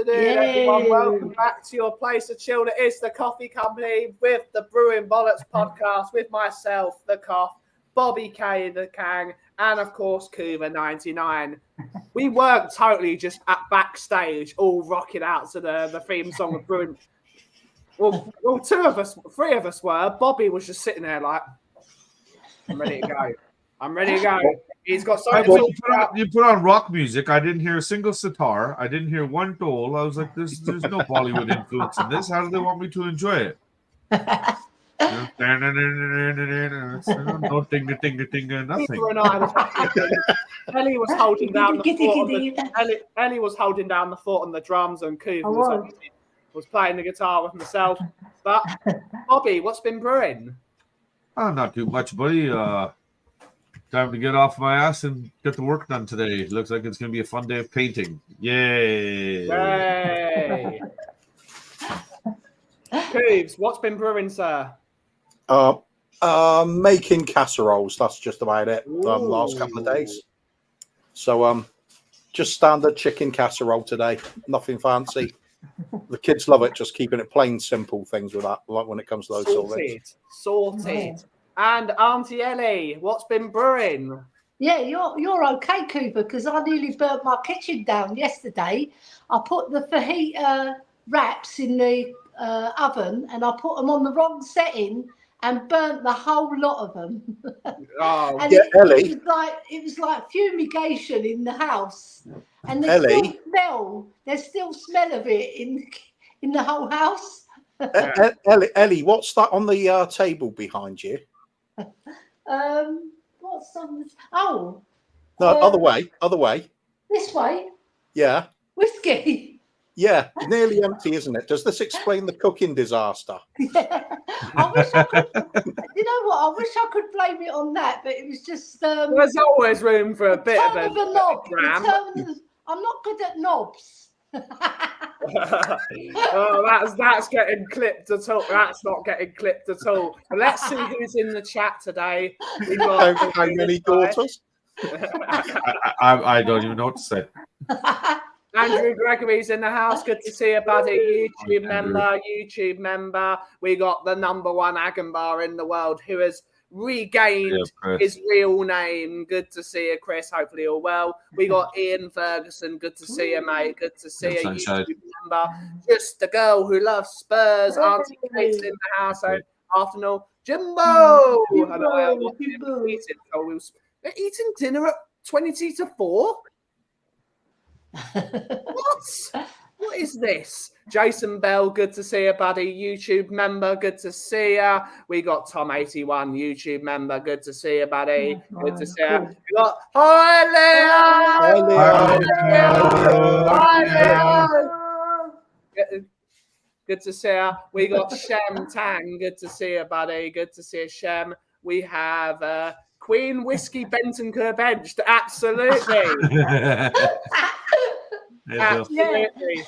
afternoon, everyone. Welcome back to your place of chill. It is the Coffee Company with the Brewing Bollocks podcast with myself, the Cough, Bobby K, the Kang, and of course, Kuva99. We weren't totally just at backstage, all rocking out to the theme song of Brewing. Well, three of us were. Bobby was just sitting there like, I'm ready to go. I'm ready to go. He's got something to talk about. You put on rock music. I didn't hear a single sitar. I didn't hear one dole. I was like, there's no Bollywood influence in this. How do they want me to enjoy it? No tinga, nothing. Ellie was holding down the fort. Ellie was holding down the fort on the drums, and Kuva was playing the guitar with myself. But Bobby, what's been brewing? Oh, not too much, buddy. Time to get off my ass and get the work done today. Looks like it's going to be a fun day of painting. Yay! Yay! Cooves, what's been brewing, sir? Making casseroles. That's just about it. The last couple of days. So, just standard chicken casserole today. Nothing fancy. The kids love it. Just keeping it plain, simple things with that. Like when it comes to those sort of things. Sorted. And Auntie Ellie, what's been brewing? Yeah, you're okay, Cooper, because I nearly burnt my kitchen down yesterday. I put the fajita wraps in the oven, and I put them on the wrong setting and burnt the whole lot of them. Oh, and yeah, Ellie. It was like fumigation in the house, and there's still smell of it in the whole house. Ellie, what's that on the table behind you? What's on this? Oh, no, other way. This way. Yeah. Whiskey. Yeah, nearly empty, isn't it? Does this explain the cooking disaster? Yeah. I wish I could. You know what? I wish I could blame it on that, but it was just. There's always room for a bit of a knob. I'm not good at knobs. Oh, that's getting clipped at all. That's not getting clipped at all. But let's see who's in the chat today. We've got how many daughters? I don't even know what to say. Andrew Gregory's in the house. Good to see you, buddy. YouTube member. We got the number one Agambar in the world who has regained his real name. Good to see you, Chris. Hopefully all well. We got Ian Ferguson. Good to see you, mate. Good to see you, YouTube member. Just a girl who loves Spurs. Auntie Kate's in the house. Afternoon, Jimbo. They're eating dinner at 20-4. What is this? Jason Bell, good to see you, buddy. YouTube member, good to see you. We got Tom81, YouTube member, good to see you, buddy. Good to see you. We got Hi, Leo. Good to see you. We got Shem Tang, good to see you, buddy. Good to see you, Shem. We have Queen Whiskey Benton benched. Absolutely. Absolutely.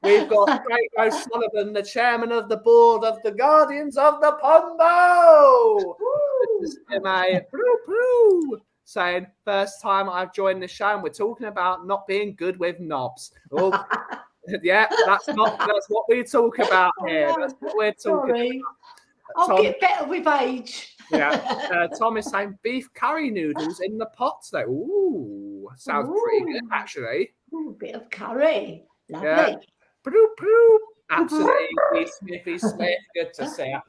We've got Craig O'Sullivan, the chairman of the board of the Guardians of the Pombo. Saying, first time I've joined the show, and we're talking about not being good with knobs. Oh, yeah, that's what we talk about here. That's what we're talking about. I'll get better with age. Yeah, Tom is saying beef curry noodles in the pot though. Ooh, sounds pretty good actually. Ooh, a bit of curry, lovely. Yeah. Absolutely, Smithy Smith. Good to see you.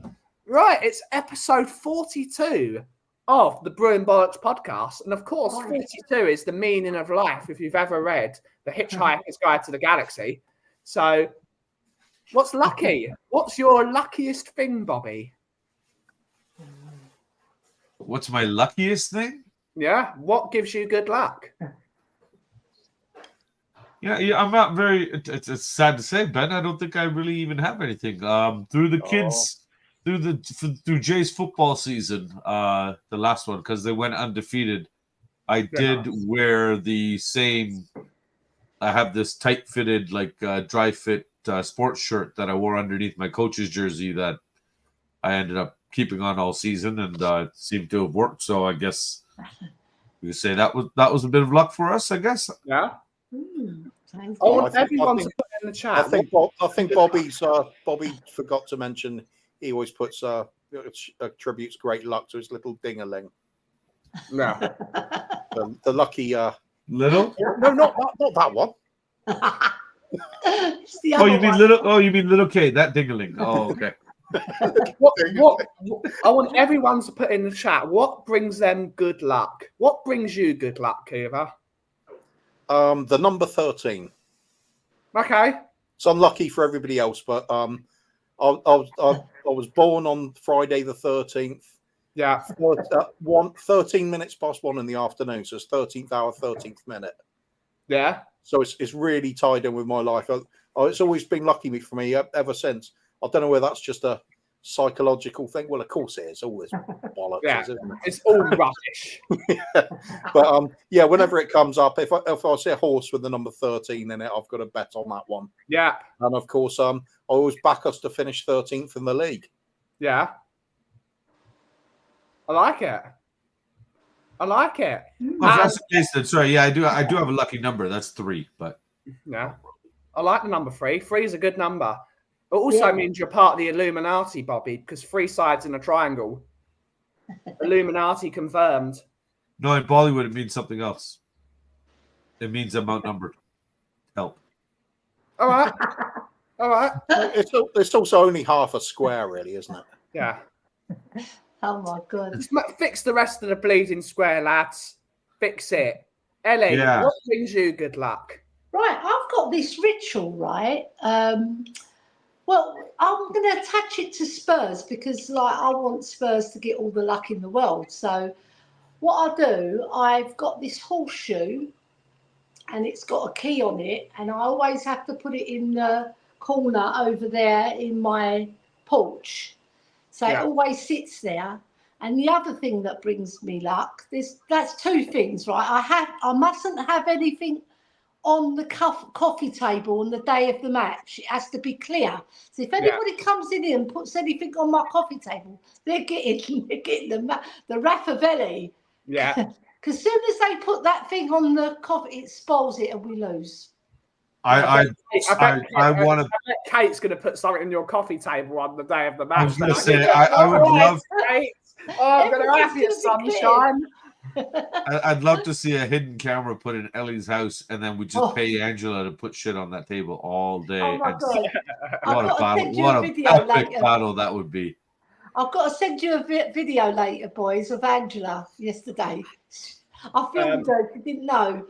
Right, it's episode 42 of the Brewing Bollocks podcast, and of course, 42 is the meaning of life. If you've ever read The Hitchhiker's Guide to the Galaxy, so what's lucky? What's your luckiest thing, Bobby? What's my luckiest thing? Yeah, what gives you good luck? Yeah, I'm not very. It's sad to say, Ben. I don't think I really even have anything. Through the kids, through Jay's football season, the last one, because they went undefeated. I did wear the same. I have this tight-fitted, like dry fit sports shirt that I wore underneath my coach's jersey that I ended up keeping on all season, and it seemed to have worked. So I guess you could say that was a bit of luck for us. I guess. Yeah. Thank I you. want I everyone think- to put in the I chat. think Bobby forgot to mention he always puts attributes great luck to his little ding-a-ling. Yeah. The lucky Little? no, not that one. It's the Oh, other you mean one. little? Oh, you mean little K? That dingaling. Oh, okay. What I want everyone to put in the chat. What brings them good luck? What brings you good luck, Kiva? The number 13. Okay. It's unlucky for everybody else, but I was born on Friday the 13th. Yeah. 13 minutes past 1 in the afternoon, so it's 13th hour, 13th minute. Yeah. So it's really tied in with my life. It's always been lucky for me ever since. I don't know whether that's just a psychological thing. Well, of course it is. Always bollocks, Yeah. isn't it? It's all rubbish. But yeah, whenever it comes up, if I see a horse with the number 13 in it, I've got to bet on that one. Yeah. And of course, I always back us to finish 13th in the league. Yeah. I like it. I like it. If that's the case, then sorry. Yeah, I do have a lucky number. That's 3, but Yeah. I like the number 3. 3 is a good number. It also Yeah. means you're part of the Illuminati, Bobby, because 3 sides in a triangle. Illuminati confirmed. no, in Bollywood it means something else. It means I'm outnumbered. Help. All right. All right. It's also only half a square, really, isn't it? Yeah. Oh my god. Just fix the rest of the bleeding square, lads. Fix it. Ellie, Yeah. what brings you good luck? Right, I've got this ritual, right? Well, I'm going to attach it to Spurs because, like, I want Spurs to get all the luck in the world. So, what I do, I've got this horseshoe, and it's got a key on it, and I always have to put it in the corner over there in my porch. So Yeah. it always sits there. And the other thing that brings me luck, that's 2 things, right? I mustn't have anything on the coffee table on the day of the match. It has to be clear. So if anybody comes in here and puts anything on my coffee table, they're getting the Raffavelli. Yeah. Because soon as they put that thing on the coffee, it spoils it and we lose. I want to. I bet Kate's going to put something on your coffee table on the day of the match. I was going to then. say I would love. Kate. Oh, I'm going to have your Everything's sunshine. I'd love to see a hidden camera put in Ellie's house, and then we just Oh. pay Angela to put shit on that table all day. Oh my and God. what a I've got to battle! send you What a a video epic later. battle that would be. I've got to send you a video later, boys, of Angela yesterday. I filmed her, if you didn't know.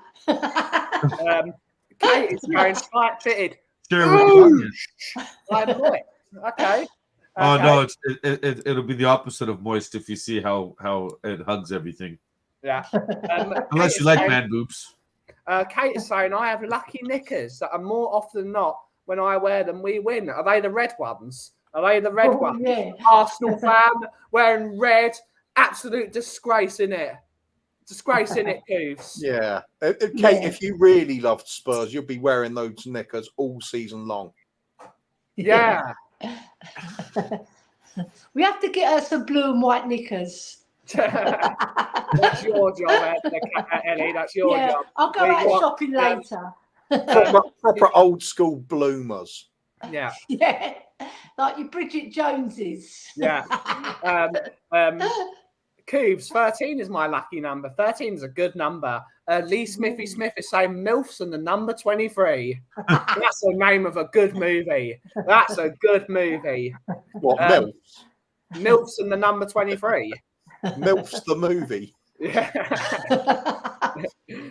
Kate is going tight fitted. Sure, we'll do that, Like Moist. Okay. Oh Okay. no, it'll be the opposite of moist if you see how it hugs everything. Yeah. Unless Kate you like is saying- man boobs. Kate is saying I have lucky knickers that are more often than not when I wear them we win. Are they the red ones? Are they the red Oh, ones? yeah. Arsenal fan wearing red, absolute disgrace in it. Disgrace in it, Coos. Yeah. Kate, Yeah. if you really loved Spurs, you'd be wearing those knickers all season long. Yeah. We have to get her some blue and white knickers. That's your job, Ellie. That's your Yeah, job. I'll go We out want- shopping later. Proper old school bloomers. Yeah. Yeah, like your Bridget Joneses. Yeah. Coobs, 13 is my lucky number. 13 is a good number. Lee Smithy Smith is saying MILFs and the number 23. That's the name of a good movie. That's a good movie. What, Um, MILFs? MILFs and the number 23. MILFs the movie. Yeah.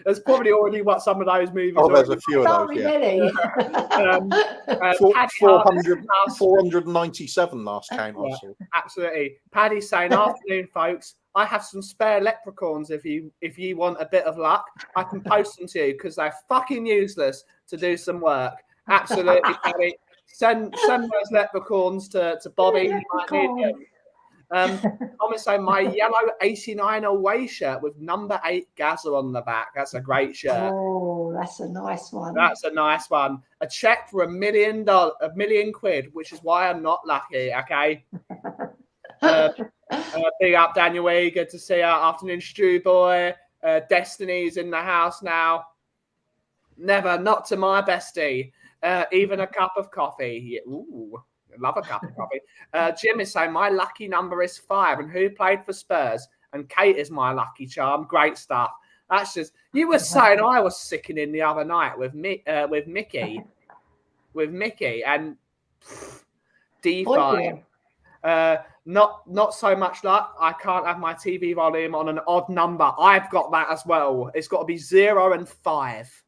There's probably already what some of those movies Oh, there's already. a few of those, Sorry, yeah. Nelly. Paddy Harvey- 497 last count I Yeah. saw. Absolutely. Paddy's saying, afternoon, folks. I have some spare leprechauns if you want a bit of luck. I can post them to you because they're fucking useless to do some work. Absolutely, Paddy. Send those leprechauns to Bobby. He might need them. Thomas saying my yellow 89 away shirt with number 8 Gazza on the back. That's a great shirt. Oh, that's a nice one. That's a nice one. A check for $1 million, £1,000,000, which is why I'm not lucky. Okay. Big up Daniel E. Good to see you. Afternoon, Stew Boy. Destiny's in the house now. Never, not to my bestie. Even a cup of coffee. Ooh, love a cup of coffee. Jim is saying my lucky number is 5, and who played for Spurs? And Kate is my lucky charm. Great stuff. That's just you were saying I was sickening the other night with Mickey, and D5. Not so much luck. I can't have my TV volume on an odd number. I've got that as well. It's got to be 0 and 5.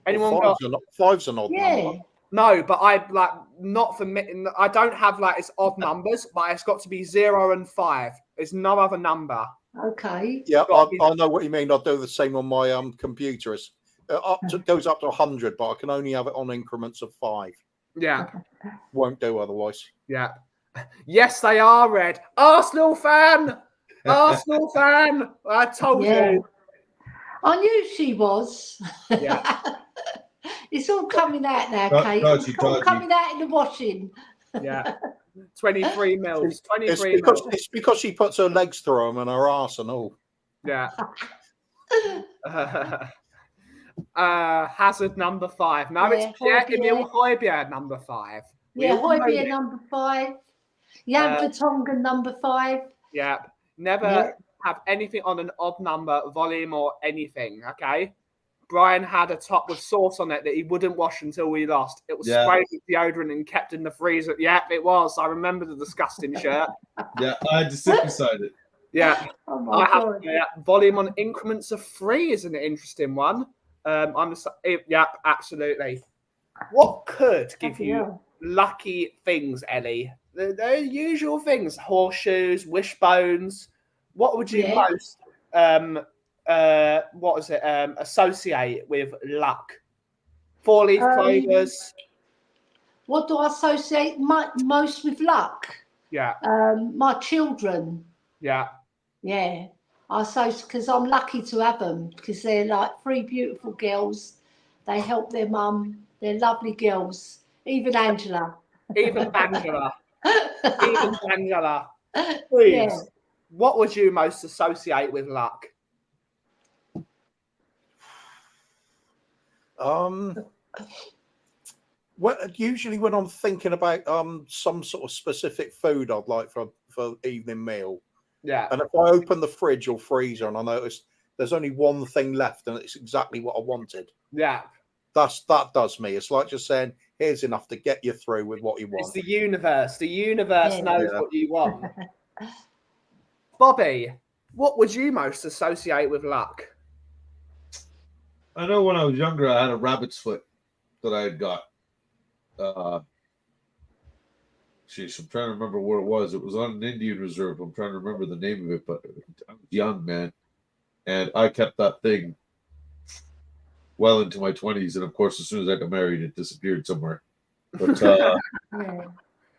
Anyone Well, got five's an odd number. No, but I like not for me. I don't have like it's odd numbers, but it's got to be 0 and 5. There's no other number. Okay. Yeah, I know what you mean. I'll do the same on my computer. It's goes up to 100, but I can only have it on increments of 5. Yeah, Won't do otherwise. yeah. Yes, they are red. Arsenal fan. Arsenal fan. I told you. I knew she was. Yeah. It's all coming out now, Kate. Dodgy, It's all dodgy. coming out in the washing. Yeah. 23 mils. 23 It's because she puts her legs through them and her arse and all. Yeah. Hazard number 5. No, Yeah, it's Pierre-Emile Højbjerg. Højbjerg number 5. We Yeah, all know Højbjerg it. number 5. Jan Vertonghen number 5. Yeah. Never have anything on an odd number, volume, or anything. Okay. Brian had a top with sauce on it that he wouldn't wash until we lost. It was sprayed with deodorant and kept in the freezer. Yeah, it was. I remember the disgusting shirt. Yeah, I had to sit beside it. Yeah. Oh my God. Volume on increments of 3 is an interesting one. Yeah, absolutely. What could give you lucky things, Ellie? The usual things: horseshoes, wishbones. What would you most associate with luck? 4-leaf clovers. What do I associate most with luck? Yeah. My children. Yeah. Yeah. I associate because I'm lucky to have them because they're like 3 beautiful girls. They help their mum. They're lovely girls. Even Angela. Even Angela. Even Angela. Please. Yeah. What would you most associate with luck? Well, usually when I'm thinking about some sort of specific food I'd like for evening meal, Yeah. and if I open the fridge or freezer and I notice there's only one thing left and it's exactly what I wanted, Yeah. that does me. It's like just saying, here's enough to get you through with what you It's want. the universe. The universe Yeah. knows what you want. Bobby, what would you most associate with luck? I know when I was younger, I had a rabbit's foot that I had got. Sheesh, I'm trying to remember where it was. It was on an Indian reserve. I'm trying to remember the name of it, but I was young, man. And I kept that thing well into my 20s. And of course, as soon as I got married, it disappeared somewhere. But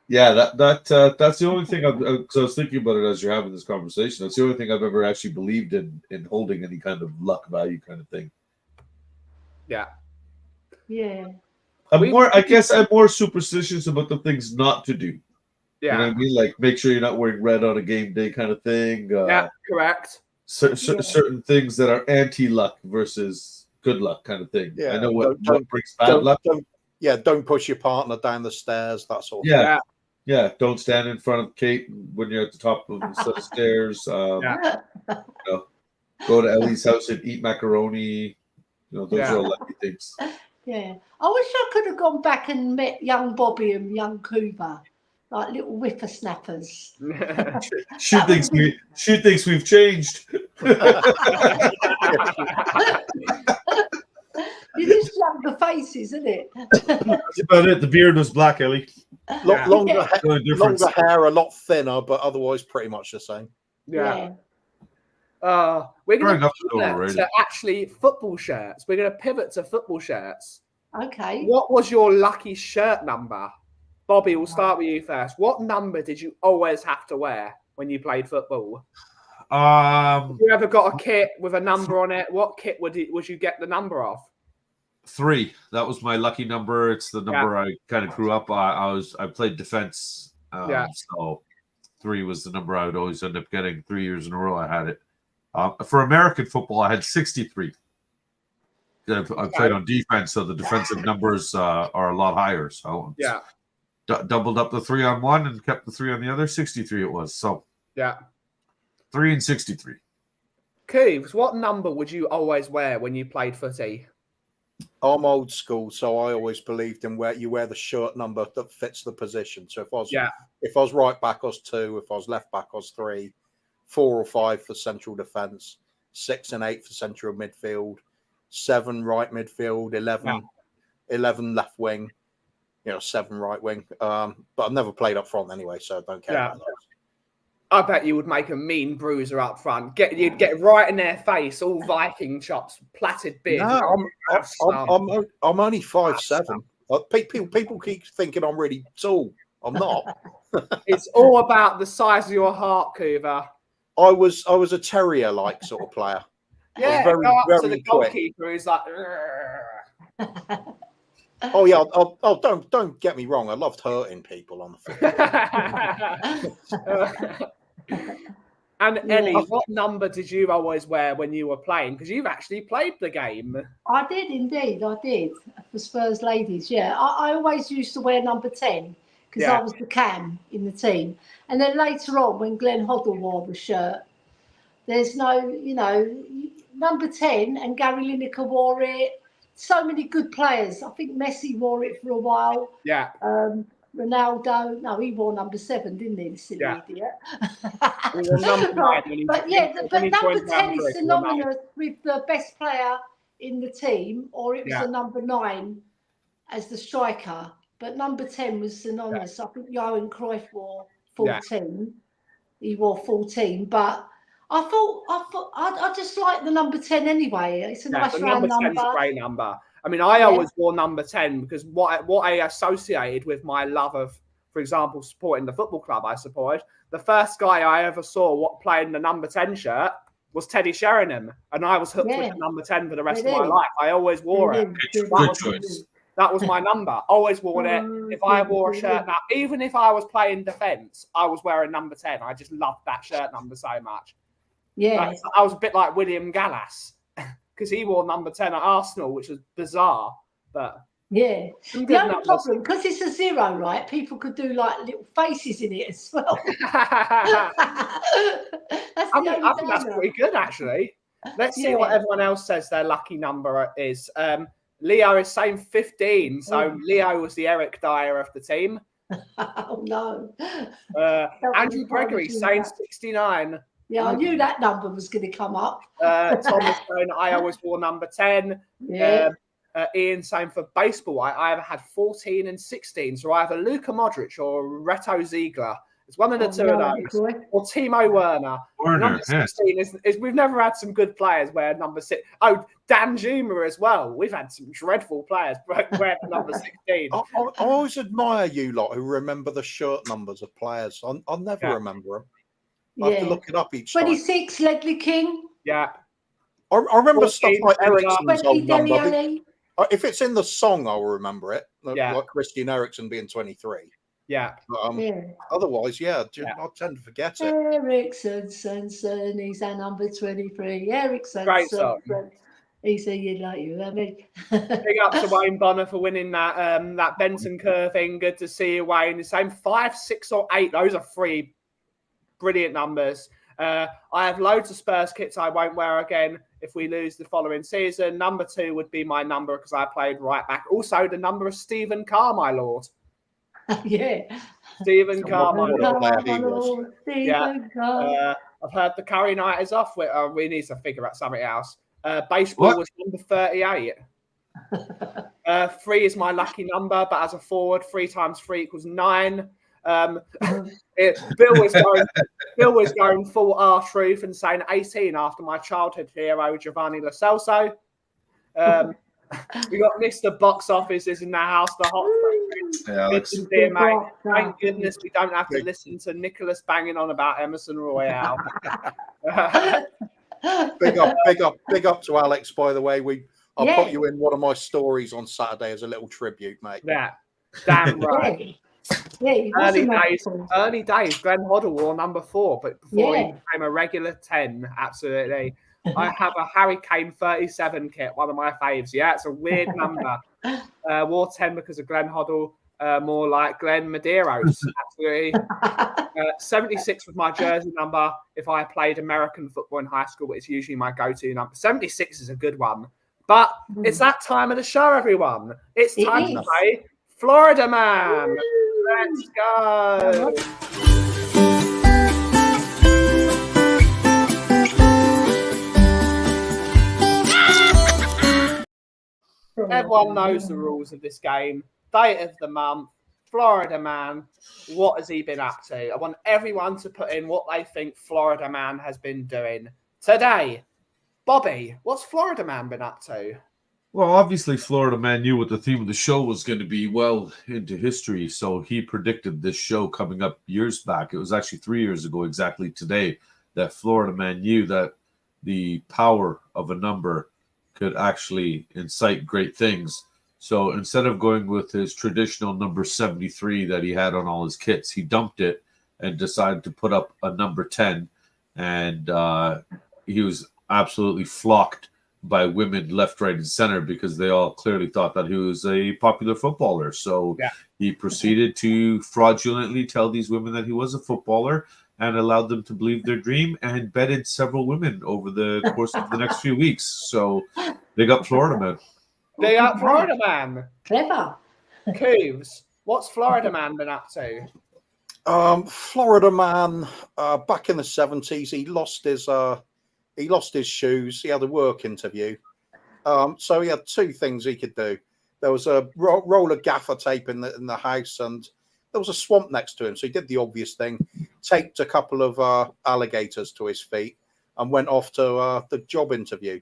yeah, that's the only thing because I was thinking about it as you're having this conversation. That's the only thing I've ever actually believed in holding any kind of luck value kind of thing. Yeah. Yeah. I guess I'm more superstitious about the things not to do. Yeah. You know what I mean? Like make sure you're not wearing red on a game day kind of thing. Yeah, correct. Certain things that are anti-luck versus good luck kind of thing. Yeah, I know what brings bad don't, luck. Don't push your partner down the stairs, that sort of Yeah. thing. Yeah, don't stand in front of Kate when you're at the top of the set of stairs. You know, go to Ellie's house and eat macaroni. You know, those are all lucky things. Yeah. I wish I could have gone back and met young Bobby and young Cooper, like little whippersnappers. She thinks we've changed. It is younger faces, isn't it? That's about it. The beard was black, Ellie. Longer difference. hair, a lot thinner, but otherwise pretty much the same. Yeah. We're going Growing up to so pivot overrated. to actually football shirts. We're going to pivot to football shirts. Okay. What was your lucky shirt number? Bobby, we'll start with you first. What number did you always have to wear when you played football? You ever got a kit with a number on it? What kit would you get the number of? 3. That was my lucky number. It's the number I kind of grew up. I played defense. So 3 was the number I would always end up getting. 3 years in a row I had it. For American football, I had 63. I played on defense, so the defensive numbers are a lot higher. So Yeah. Doubled up the 3-on-1 and kept the 3 on the other. 63 it was. So Yeah. 3 and 63. Cooves, what number would you always wear when you played footy? I'm old school, so I always believed in where you wear the shirt number that fits the position. So if I was right back, I was 2. If I was left back, I was 3. 4 or 5 for central defence. 6 and 8 for central midfield. 7 right midfield. 11 left wing. 7 right wing. But I've never played up front anyway, so I don't care about those. I bet you would make a mean bruiser up front. You'd get right in their face, all Viking chops, plaited beard. No, I'm only 5'7". People keep thinking I'm really tall. I'm not. It's all about the size of your heart, Coover. I was a terrier-like sort of player. Yeah, very, go up to very the goalkeeper who's like. Oh yeah, don't get me wrong. I loved hurting people on the field. And Ellie, what number did you always wear when you were playing? Because you've actually played the game. I did indeed. I did for Spurs ladies. Yeah, I always used to wear number 10 because I was the cam in the team. And then later on, when Glenn Hoddle wore the shirt, there's no, number 10, and Gary Lineker wore it. So many good players. I think Messi wore it for a while. Yeah. Ronaldo. No, he wore number 7, didn't he? The silly idiot. But number 10 is synonymous with the best player in the team, or it was a number 9 as the striker. But number 10 was synonymous. I think Johan Cruyff wore 14. He wore 14, but I just like the number 10 anyway. It's a nice round number. 10's a great number. I mean, I always wore number 10 because what I associated with my love of, for example, supporting the football club, I suppose. The first guy I ever saw playing the number 10 shirt was Teddy Sheringham, and I was hooked with the number 10 for the rest of my life. I always wore it. Good choice. That was my number. Always worn it. If I wore a shirt now, even if I was playing defence, I was wearing number 10. I just loved that shirt number so much. Yeah. I was a bit like William Gallas because he wore number 10 at Arsenal, which was bizarre. But the only problem, because it's a 0, right? People could do like little faces in it as well. I think that's pretty good, actually. Let's see what everyone else says their lucky number is. Leo is saying 15, so Leo was the Eric Dyer of the team. Oh no! Andrew Gregory saying 69. Yeah, I knew that number was going to come up. Thomas saying I always wore number 10. Yeah. Ian saying for baseball, I either had 14 and 16, so either Luka Modric or Reto Ziegler. It's one of the two of those. Or Timo Werner. Number 16 is we've never had some good players wear number 6. Oh, Dan Juma as well. We've had some dreadful players wear number 16. I always admire you lot who remember the shirt numbers of players. I'll never remember them. I have to look it up each 26, time. Ledley King. Yeah. I remember stuff like Ericsson's old number. Alli. If it's in the song, I'll remember it. Like Christian Eriksen being 23. Yeah. Otherwise, I tend to forget it. Eriksen, he's our number 23. Eriksen. Great song. He said you'd like you, I mean. Big up to Wayne Bonner for winning that Benton Kerr thing. Good to see you, Wayne. The same 5, 6, or 8. Those are 3 brilliant numbers. I have loads of Spurs kits I won't wear again if we lose the following season. Number 2 would be my number because I played right back. Also, the number of Stephen Carr, my lord. Stephen Carr, my lord. I've heard the Curry night is off. We need to figure out something else. Baseball was number 38. 3 is my lucky number, but as a forward, 3 times 3 equals 9. Bill was going full R-truth and saying 18 after my childhood hero Giovanni Lo Celso. We got Mr. Box Office is in the house. The hot mate. Thank goodness we don't have to listen to Nicholas banging on about Emerson Royale. Big up to Alex, by the way. I'll put you in one of my stories on Saturday as a little tribute, mate. Yeah, damn right. Early days. Glenn Hoddle wore number 4, but before he became a regular 10, absolutely. I have a Harry Kane 37 kit, one of my faves. Yeah, it's a weird number. Wore 10 because of Glenn Hoddle, more like Glenn Medeiros. Absolutely. 76 was my jersey number if I played American football in high school, but it's usually my go-to number. 76 is a good one. But it's that time of the show, everyone. It's time to play Florida Man. Let's go. Everyone knows the rules of this game. Date of the month, Florida Man. What has he been up to? I want everyone to put in what they think Florida Man has been doing today. Bobby, what's Florida Man been up to? Well, obviously, Florida Man knew what the theme of the show was going to be well into history, so he predicted this show coming up years back. It was actually 3 years ago exactly today that Florida Man knew that the power of a number could actually incite great things. So instead of going with his traditional number 73 that he had on all his kits, he dumped it and decided to put up a number 10. And he was absolutely flocked by women left, right, and center because they all clearly thought that he was a popular footballer. So he proceeded to fraudulently tell these women that he was a footballer and allowed them to believe their dream and bedded several women over the course of the next few weeks. So big up Florida Man. Big up Florida Man. Clever. Cooves, what's Florida Man been up to? Florida Man, back in the 70s, he lost his shoes. He had a work interview. So he had two things he could do. There was a roll of gaffer tape in the house, and there was a swamp next to him. So he did the obvious thing, taped a couple of alligators to his feet, and went off to the job interview.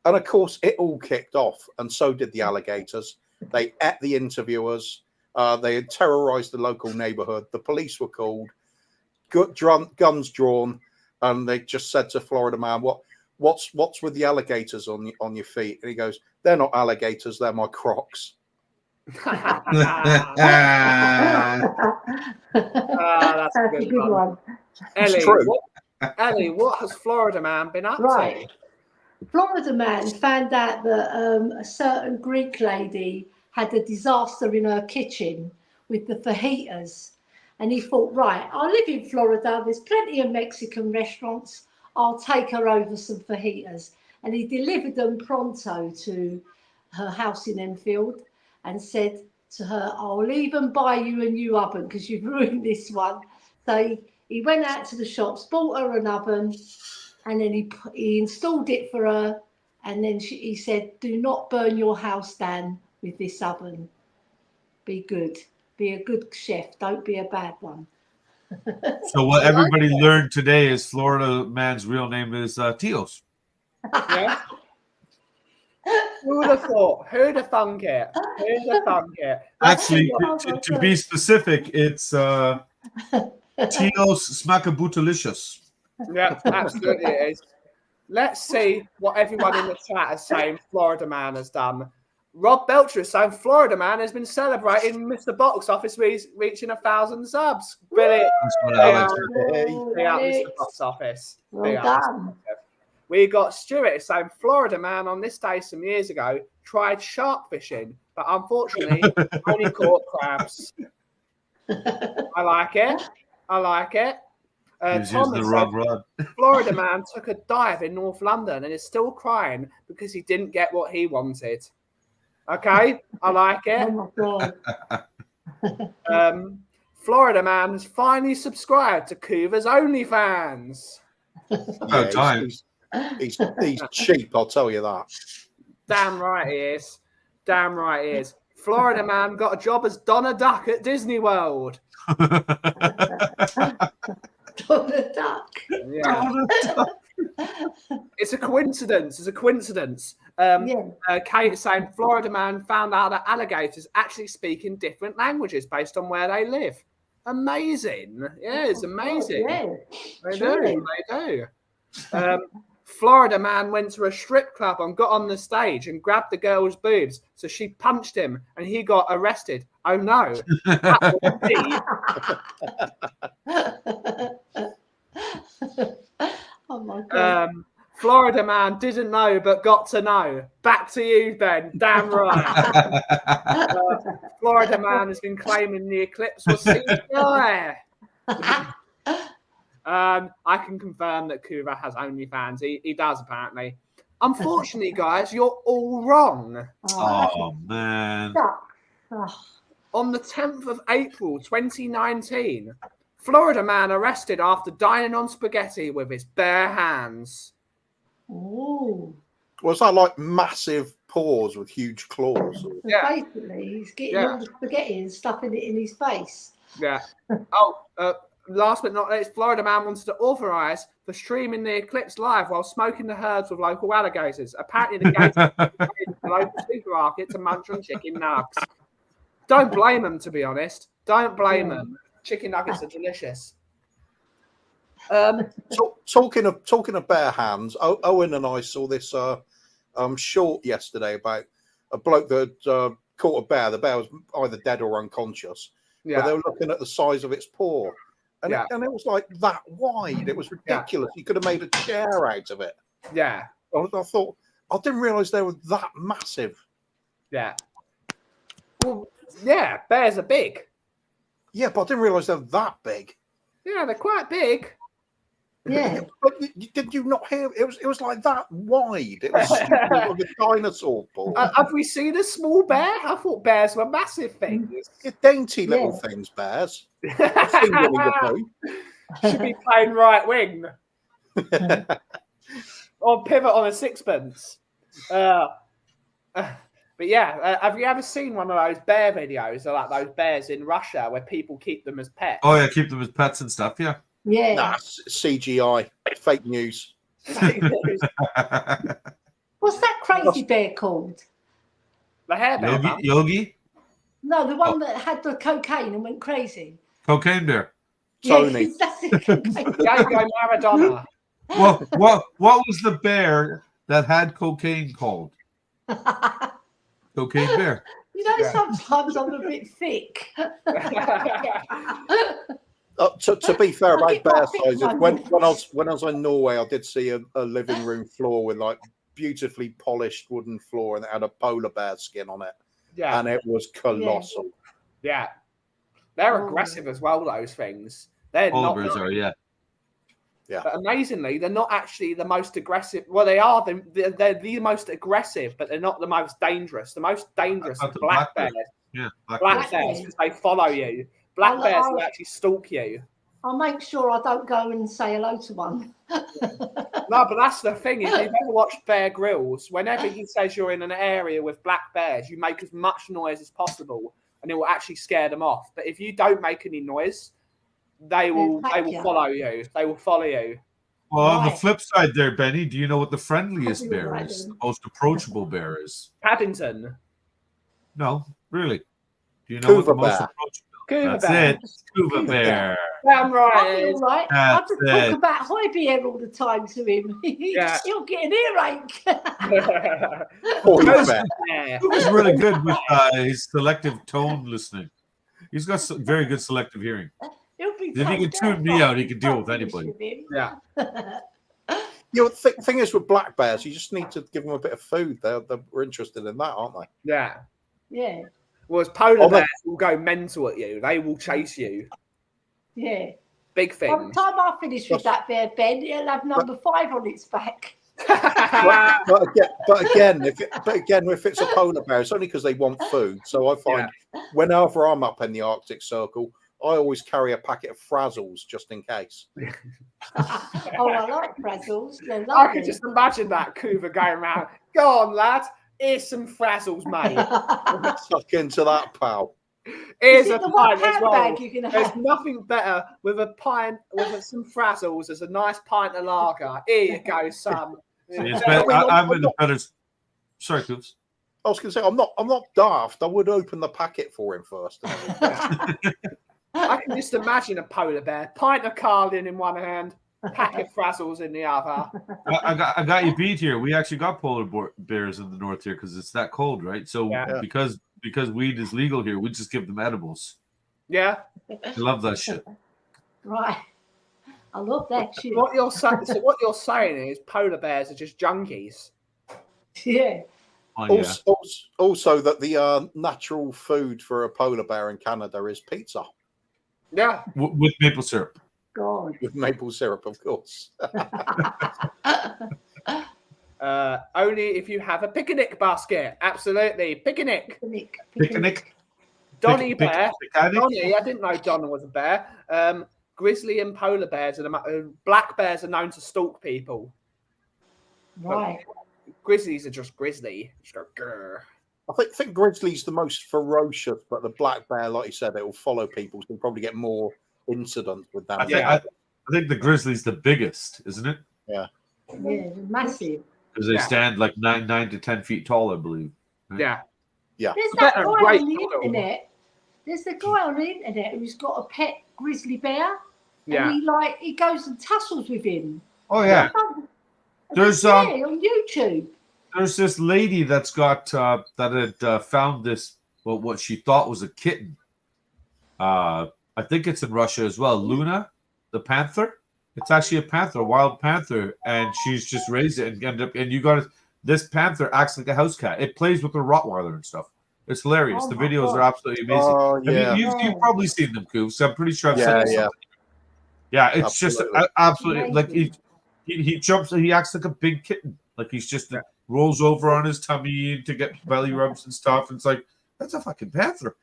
And of course, it all kicked off, and so did the alligators. They ate the interviewers. They had terrorized the local neighborhood. The police were called, guns drawn, and they just said to Florida Man, "What's with the alligators on your feet?" And he goes, "They're not alligators. They're my Crocs." That's a good one. Ellie, what has Florida Man been up to? Florida Man found out that a certain Greek lady had a disaster in her kitchen with the fajitas. And he thought, right, I live in Florida. There's plenty of Mexican restaurants. I'll take her over some fajitas. And he delivered them pronto to her house in Enfield and said to her, I'll even buy you a new oven because you've ruined this one. So he went out to the shops, bought her an oven, and then he installed it for her. And then he said, do not burn your house down with this oven. Be good. Be a good chef. Don't be a bad one. So what everybody learned today is Florida Man's real name is Tios. Yeah. Who'd have thought? Who'd have thunk it? Who'd have thunk it? Actually, to be specific, it's Tios Smackabootylicious. Yeah, absolutely it is. Let's see what everyone in the chat is saying Florida Man has done. Rob Belcher is saying Florida Man has been celebrating Mr. Box Office reaching 1,000 subs. Brilliant. Mr. Box Office. Well done. We got Stuart saying Florida Man on this day some years ago tried shark fishing, but unfortunately only caught crabs. I like it. I like it. Thomas said, Florida Man took a dive in North London and is still crying because he didn't get what he wanted. Okay, I like it. Oh my God. Florida Man has finally subscribed to Coover's OnlyFans. About time. He's cheap, I'll tell you that. Damn right he is. Damn right he is. Florida Man got a job as Donna Duck at Disney World. Donald Duck. Yeah. It's a coincidence. It's a coincidence. Kate is saying Florida Man found out that alligators actually speak in different languages based on where they live. Amazing. Yeah, it's amazing. Yeah. They do. Florida Man went to a strip club and got on the stage and grabbed the girl's boobs. So she punched him and he got arrested. Oh no. Oh my God. Florida man didn't know but got to know. Back to you, Ben. Damn right. Florida man has been claiming the eclipse was CGI. I can confirm that Kuva has OnlyFans. He does, apparently. Unfortunately, guys, you're all wrong. Oh, man. On the 10th of April 2019, Florida man arrested after dining on spaghetti with his bare hands. Ooh. Was that like massive paws with huge claws? Or- Yeah. Basically, he's getting all the spaghetti and stuffing it in his face. Yeah. Last but not least, Florida man wanted to authorise for streaming the eclipse live while smoking the herds with local alligators. Apparently, the gators in the local supermarket to munch on chicken nuggets. Don't blame them, to be honest. Don't blame them. Chicken nuggets are delicious. Talking of bare hands, Owen and I saw this short yesterday about a bloke that caught a bear. The bear was either dead or unconscious. Yeah. But they were looking at the size of its paw. And, Yeah. it was like that wide. It was ridiculous. You could have made a chair out of it. Yeah. I thought, I didn't realise they were that massive. Yeah. Well, yeah, bears are big. Yeah, but I didn't realise they were that big. Yeah, they're quite big. Yeah. But did you not hear? It was like that wide. It was stupid, like a dinosaur paw. Have we seen a small bear? I thought bears were massive things. You're dainty little things, bears. I've seen Winnie the Should be playing right wing or pivot on a sixpence. But yeah, have you ever seen one of those bear videos, or like those bears in Russia where people keep them as pets? Oh, yeah, keep them as pets and stuff, yeah. Yeah. Nah, CGI, fake news. What's that crazy bear called? The hair bear. Mum. Yogi? No, the one that had the cocaine and went crazy. Cocaine bear. Tony. Yes, that's it. Cocaine. Diego Maradona. What was the bear that had cocaine called? Cocaine bear. You know, sometimes I'm a bit thick. To be fair I'll about get bear my thick sizes, one. when I was in Norway, I did see a living room floor with like beautifully polished wooden floor, and it had a polar bear skin on it, Yeah, and it was colossal. yeah. They're Oh. aggressive as well. Those things. They're Polar not. bears are, yeah. But amazingly, they're not actually the most aggressive. Well, they are. They're the most aggressive, but they're not the most dangerous. The most dangerous are Not the black black bears. Yeah. Black bears, because they follow you. Black bears will actually stalk you. I'll make sure I don't go and say hello to one. No, but that's the thing. If you've ever watched Bear Grylls, whenever he says you're in an area with black bears, you make as much noise as possible, and it will actually scare them off. But if you don't make any noise, they will follow you. They will follow you. Well, on the Right. flip side there, Benny, do you know what the friendliest I'll be bear right is? then. The most approachable bear is? Paddington. No, really. Do you know what the Cougar most bear. approachable? Cougar That's bear. it. Scuba bear. Damn right. I'll it be is. all right. I'll just That's it. talk about Hoiberg all the time to him. Yeah. He'll get an earache. Polar bear. Yeah. He was really good with his selective tone listening. He's got very good selective hearing. He'll be If he can tune me out, he can deal with anybody. Yeah. You know, thing is with black bears, you just need to give them a bit of food. They're interested in that, aren't they? Yeah. Yeah, Whereas polar Oh, no. bears will go mental at you. They will chase you. yeah. Big By the things. time I finish with that bear, Ben, it'll have number 5 on its back. But again, if it's a polar bear, it's only because they want food. So I find whenever I'm up in the Arctic Circle, I always carry a packet of Frazzles just in case. Oh, I like Frazzles. They're I lovely. can just imagine that Cougar going around. Go on, lad. Here's some frazzles, mate. Suck into that, pal. Here's Is a it the one pint as well. handbag you can There's have? nothing better with a pint with some frazzles as a nice pint of lager. Here you go, son. It's I'm in the better. Sorry, Coops. I was going to say I'm not daft. I would open the packet for him first. I can just imagine a polar bear, pint of Carlin in one hand, pack of frazzles in the other. I got you beat here. We actually got polar bears in the north here because it's that cold, right? So Yeah. because weed is legal here, we just give them edibles. Yeah. I love that shit. Right. I love that shit. What you're saying is polar bears are just junkies. Yeah. Oh, yeah. Also, that the natural food for a polar bear in Canada is pizza Yeah. With maple syrup. God. with maple syrup, of course. Only if you have a picnic basket. Absolutely. Picnic. Picnic. Donny Bear. Picnic. Donny, I didn't know Don was a bear. Grizzly and polar bears black bears are known to stalk people. Right. Grizzlies are just grizzly. Just go, grr. I think grizzly's the most ferocious, but the black bear, like you said, it will follow people, so you probably get more incidents with that. I think the grizzly's the biggest, isn't it? Yeah, they're massive. Because they stand like 9 to 10 feet tall, I believe. Yeah. Yeah. There's that guy Great on the model. internet. There's a guy on the internet who's got a pet grizzly bear. Yeah. And he goes and tussles with him. Oh, yeah. There's on YouTube. There's this lady that's got that had found this what she thought was a kitten. I think it's in Russia as well. Luna, the panther. It's actually a panther, a wild panther, and she's just raised it and ended up. And you got this panther acts like a house cat. It plays with the Rottweiler and stuff. It's hilarious. Oh the my videos God. are absolutely amazing. Oh, yeah. You've probably seen them, Coop. So I'm pretty sure I've Yeah, seen yeah. them. Yeah, it's Absolutely. just absolutely like Amazing. he jumps and he acts like a big kitten. Like he's just rolls over on his tummy to get belly rubs and stuff. And it's like, that's a fucking panther.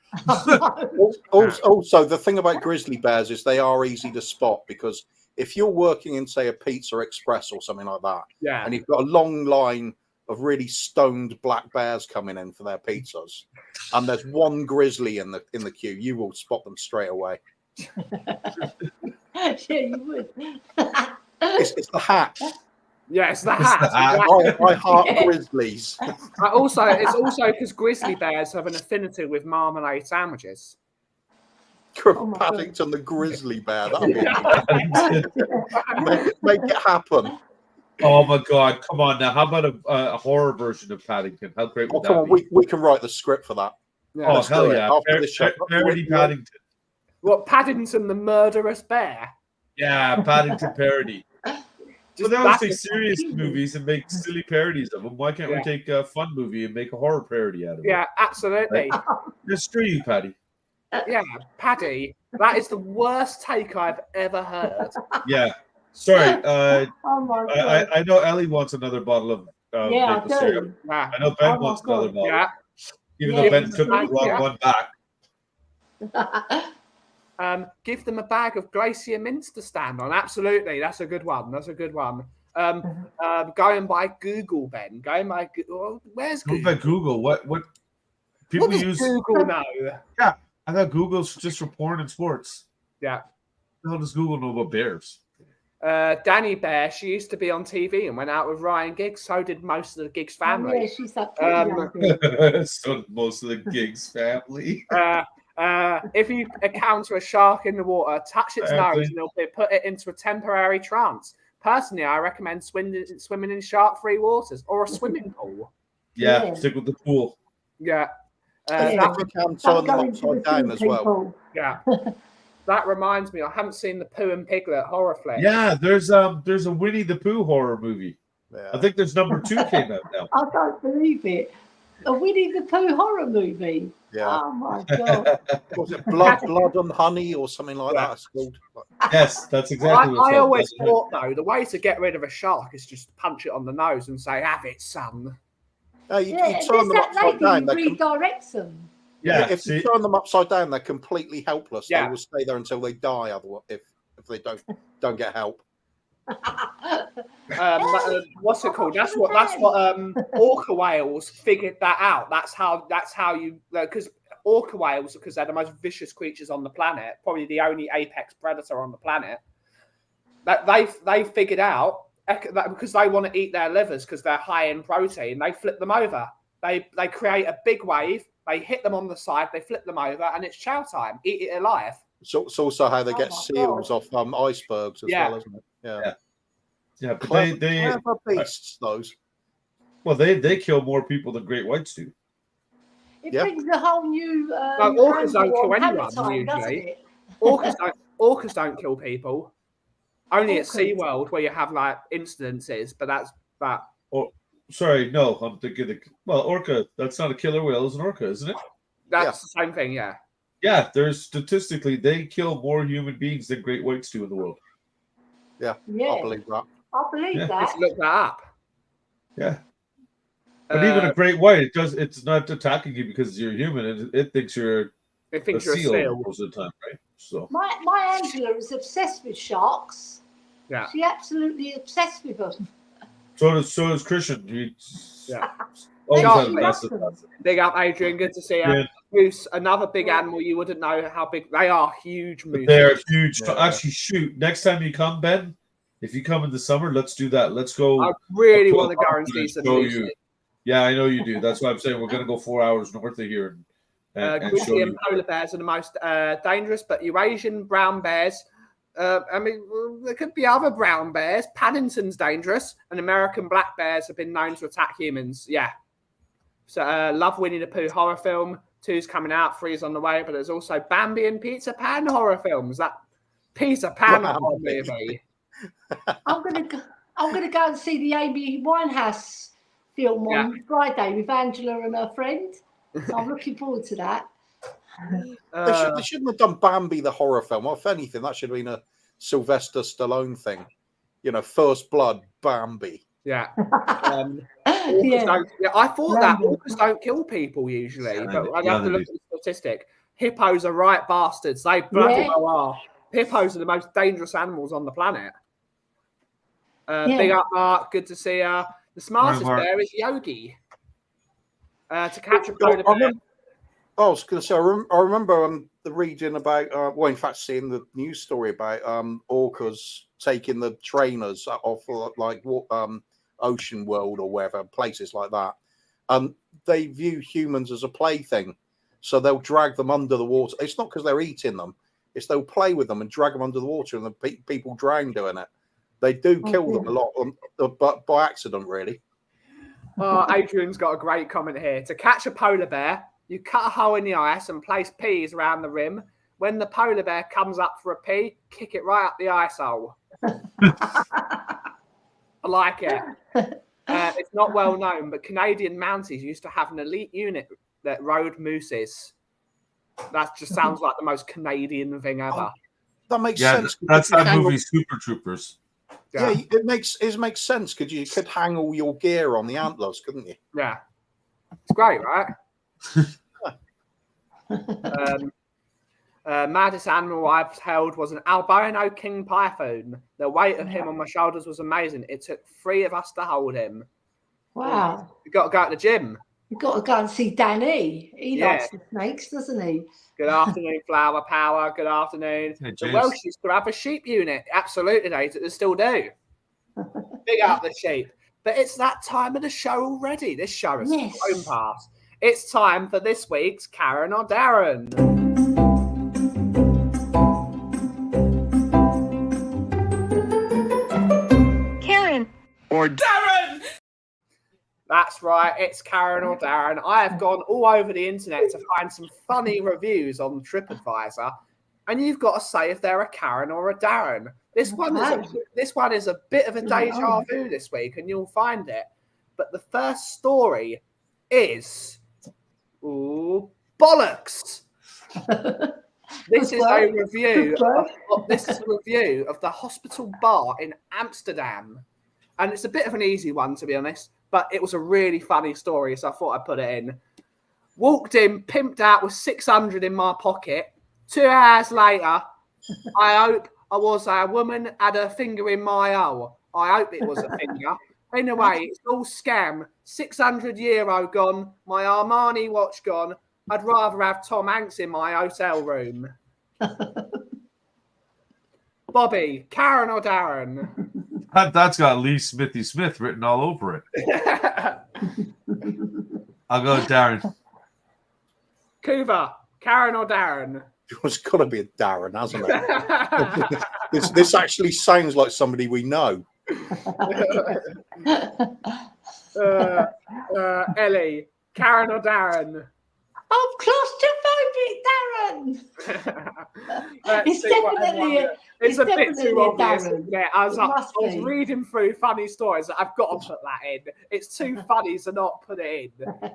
Also, the thing about grizzly bears is they are easy to spot, because if you're working in, say, a Pizza Express or something like that, Yeah. and you've got a long line of really stoned black bears coming in for their pizzas, and there's one grizzly in the queue, you will spot them straight away. Yeah, you would. It's the hat. Yeah, it's the It's hat. the hat. Exactly. I heart Yeah. grizzlies. It's also because grizzly bears have an affinity with marmalade sandwiches. Oh my God. Paddington the grizzly bear. That'll be make it happen. Oh my God! Come on now. How about a horror version of Paddington? How great Oh, would come that on, be? we can write the script for that. Yeah. Oh Let's hell do it. yeah! After this show. Parody Paddington. What, Paddington the murderous bear? Yeah, Paddington parody. Just But they always that's take a- serious movies and make silly parodies of them. Why can't we Yeah. take a fun movie and make a horror parody out of it? Yeah, absolutely. Just screw you, Paddy. Yeah, Paddy. That is the worst take I've ever heard. Yeah. Sorry. Oh my God. I know Ellie wants another bottle of Yeah, maple I syrup. do. Yeah. I know Ben Oh my wants another God. bottle. Yeah. Even Yeah, though Ben it's took the nice, wrong yeah. one back. Give them a bag of Glacier Mints to stand on. Absolutely. That's a good one. That's a good one. Going by Google, Ben. Going by Google. Where's Go Google? by Google. What people What does use? Google know? I thought Google's just for porn and sports. Yeah. How does Google know about bears? Danny Bear, she used to be on TV and went out with Ryan Giggs. So did most of the Giggs Oh, family. yeah, she's that pretty young girl. So most of the Giggs family. If you encounter a shark in the water, touch its Exactly. nose and it'll put it into a temporary trance. Personally, I recommend swimming in shark-free waters or a swimming pool. Yeah, Yeah. stick with the pool. Yeah. And Yeah. if you can turn Stop them going to the upside down as well. people. Yeah. That reminds me, I haven't seen the Pooh and Piglet horror flick. Yeah, there's a Winnie the Pooh horror movie. Yeah. I think there's number 2 came out now. I don't believe it. A Winnie the Pooh horror movie. Yeah. Oh my God. Was it Blood and Honey or something like Yeah. that? It's called. Yes, that's exactly what I it's always called. thought, though, the way to get rid of a shark is just punch it on the nose and say, have it, son. No, you Yeah, turn them there's that upside down. lady who redirects them. Yeah, If see, you turn them upside down, they're completely helpless. Yeah. They will stay there until they die. Otherwise, if they don't get help. What's it called? That's what orca whales figured that out. That's how you, because orca whales, because they're the most vicious creatures on the planet, probably the only apex predator on the planet. That they figured out that because they want to eat their livers because they're high in protein. They flip them over. They create a big wave. They hit them on the side. They flip them over, and it's chow time. Eat it alive. So it's also how they Oh get my seals God. off icebergs as Yeah. well, isn't it? Yeah. yeah, but Clever, they clever beasts, those. well they kill more people than great whites do. It Yeah. brings a whole new orcas don't angle kill on anyone, Hammer Time, doesn't usually. it? Orcas don't kill people. Only at Orcas. SeaWorld where you have like incidences, but that's that. Sorry, no, I'm thinking orca. That's not a killer whale, it's an orca, isn't it? That's the same thing, yeah. Yeah, there's statistically they kill more human beings than great whites do in the world. Yeah, Yeah, I believe that. I believe Yeah. that. Let's look that up. Yeah. But even a great white, it's not attacking you because you're human. It thinks you're it a thinks you're a seal seal. most of the time, right? So My Angela is obsessed with sharks. Yeah. She's absolutely obsessed with them. so does Christian. Yeah. Always Shark has a massive. Big up, Adrian. Good to see you. Yeah. Moose, another big animal. You wouldn't know how big they are. Huge moose. They're huge. Yeah. Actually, shoot. Next time you come, Ben, if you come in the summer, let's do that. Let's go. I really up want to a go and mountain see some show moose. you. Yeah, I know you do. That's why I'm saying we're going to go 4 hours north of here and show Grizzly and you. polar bears are the most dangerous, but Eurasian brown bears. I mean, there could be other brown bears. Paddington's dangerous, and American black bears have been known to attack humans. Yeah. So, love Winnie the Pooh horror film. 2's coming out, 3's on the way, but there's also Bambi and Peter Pan horror films. That Peter Pan horror movie. I'm gonna go and see the Amy Winehouse film on Friday with Angela and her friend. So I'm looking forward to that. They shouldn't have done Bambi the horror film. Or if anything, that should have been a Sylvester Stallone thing. You know, First Blood, Bambi. Yeah. Yeah. I thought that orcas don't kill people usually, but I'd have to look at the statistic. Hippos are right bastards. They bloody well are. Hippos are the most dangerous animals on the planet. Big up, Mark. Good to see you. The smartest bear is Yogi. To catch a polar bear. I was going to say, I remember the reading about, well, in fact, seeing the news story about orcas taking the trainers off like Ocean World or wherever, places like that. They view humans as a plaything. So they'll drag them under the water. It's not because they're eating them. It's they'll play with them and drag them under the water and the people drown doing it. They do kill them a lot, but by accident, really. Adrian's got a great comment here. To catch a polar bear, you cut a hole in the ice and place peas around the rim. When the polar bear comes up for a pee, kick it right up the ice hole. I like it. It's not well known, but Canadian Mounties used to have an elite unit that rode mooses. That just sounds like the most Canadian thing ever. That makes sense. That's that movie, Super Troopers. Yeah, it makes sense because you could hang all your gear on the antlers, couldn't you? Yeah, it's great, right? Maddest animal I've held was an albino king python. The weight of him on my shoulders was amazing. It took 3 of us to hold him. Wow. You got to go to the gym. You've got to go and see Danny. He likes the snakes, doesn't he? Good afternoon, Flower Power. Good afternoon. Hey, the Welsh used to have a sheep unit. Absolutely, they still do. Big up the sheep. But it's that time of the show already. This show has flown past. It's time for this week's Karen or Darren. Karen or Darren. That's right, it's Karen or Darren. I have gone all over the internet to find some funny reviews on TripAdvisor, and you've got to say if they're a Karen or a Darren. This one is a bit of a deja vu this week, and you'll find it. But the first story is bollocks. This is a review. This is a review of the Hospital Bar in Amsterdam, and it's a bit of an easy one, to be honest. But it was a really funny story, so I thought I'd put it in. Walked in, pimped out with 600 in my pocket. 2 hours later, I hope I was a woman had her finger in my hole. I hope it was a finger. Anyway, it's all scam. €600 gone. My Armani watch gone. I'd rather have Tom Hanks in my hotel room. Bobby, Karen or Darren? That's got Lee Smithy Smith written all over it. I'll go with Darren. Kuva, Karen or Darren? It's got to be a Darren, hasn't it? this actually sounds like somebody we know. Ellie, Karen or Darren? I'm claustrophobic. Darren. Let's It's see what definitely everyone- a- It's a bit definitely too a obvious. Darren. Isn't it? I was It like, must I was be. reading through funny stories. I've got to put that in. It's too funny to not put it in.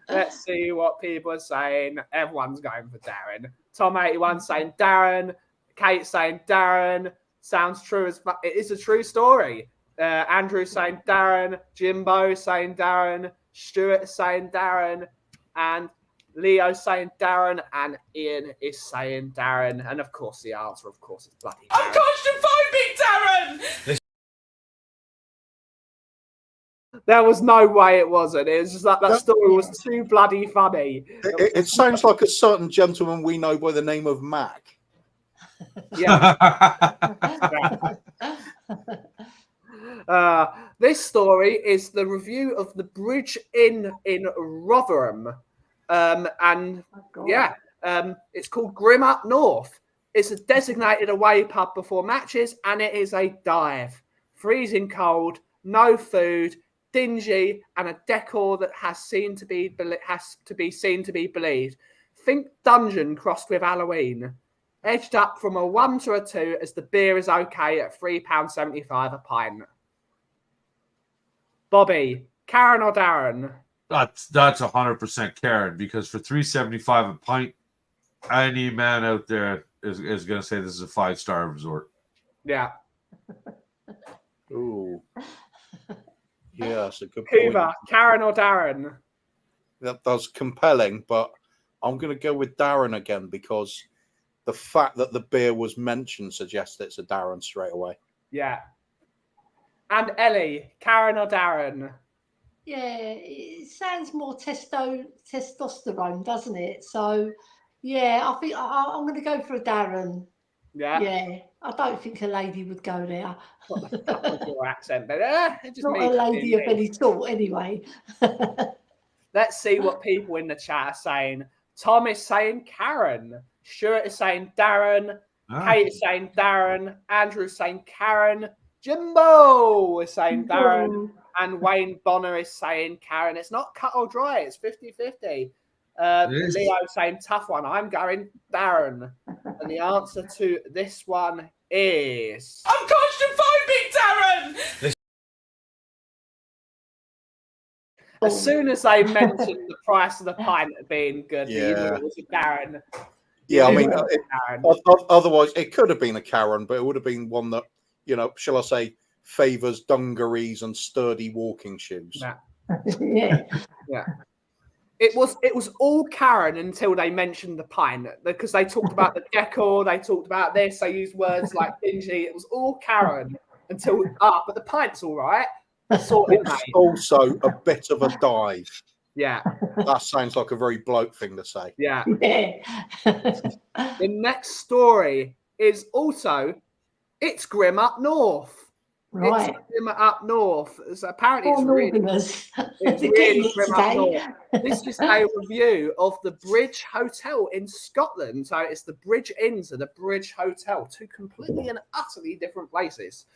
Let's see what people are saying. Everyone's going for Darren. Tom81 saying Darren. Kate saying Darren. Sounds true as it is a true story. Andrew saying Darren. Jimbo saying Darren. Stuart saying Darren. And Leo saying Darren. And Ian is saying Darren. And of course, the answer, of course, is bloody Darren. I'm claustrophobic, Darren! There was no way it wasn't. It was just like that story was too bloody funny. It sounds like a certain gentleman we know by the name of Mac. Yeah. This story is the review of the Bridge Inn in Rotherham. It's called Grim Up North. It's a designated away pub before matches, and it is a dive. Freezing cold, no food, dingy, and a decor that has to be seen to be believed. Think dungeon crossed with Halloween. Edged up from a 1 to a 2 as the beer is okay at £3.75 a pint. Bobby, Karen or Darren? That's 100% Karen, because for $3.75 a pint, any man out there is going to say this is a 5-star resort. Yeah. Ooh. Yeah, that's a good point. Cuba, Karen or Darren? That's compelling, but I'm going to go with Darren again because the fact that the beer was mentioned suggests it's a Darren straight away. Yeah. And Ellie, Karen or Darren? Yeah, it sounds more testosterone, doesn't it? So, yeah, I think I'm going to go for a Darren. Yeah. Yeah, I don't think a lady would go there. What the fuck was your accent? But it just Not a means lady of any sort, anyway. Let's see what people in the chat are saying. Tom is saying Karen. Stuart is saying Darren. Kate is saying Darren. Andrew is saying Karen. Jimbo is saying Darren. And Wayne Bonner is saying Karen. It's not cut or dry. It's 50-50. Leo saying tough one. I'm going Darren. And the answer to this one is... I'm claustrophobic, Darren! As soon as they mentioned the price of the pint being good, Yeah. it was a Darren. Yeah, I mean, Darren. otherwise it could have been a Karen, but it would have been one that, shall I say, favours dungarees and sturdy walking shoes. Nah. Yeah. Yeah. It was all Karen until they mentioned the pint, because they talked about the decor, they talked about this, they used words like dingy. It was all Karen until but the pint's all right. Sorted, It's mate. also a bit of a dive. Yeah. That sounds like a very bloke thing to say. Yeah. Yeah. The next story is also It's Grim Up North. Right. It's Grim Up North. So apparently Poor it's really Northerners. It's They're really getting it grim up today. north. This is a review of the Bridge Hotel in Scotland. So it's the Bridge Inn to the Bridge Hotel, two completely and utterly different places.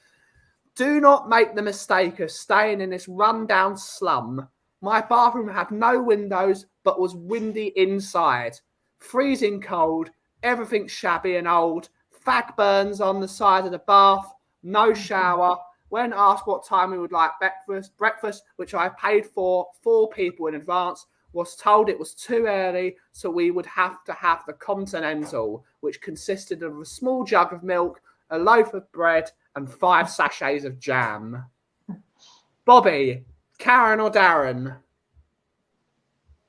Do not make the mistake of staying in this rundown slum. My bathroom had no windows, but was windy inside. Freezing cold, everything shabby and old. Fag burns on the side of the bath. No shower. When asked what time we would like breakfast, which I paid for 4 people in advance, was told it was too early, so we would have to have the continental, which consisted of a small jug of milk, a loaf of bread, and 5 sachets of jam. Bobby, Karen or Darren?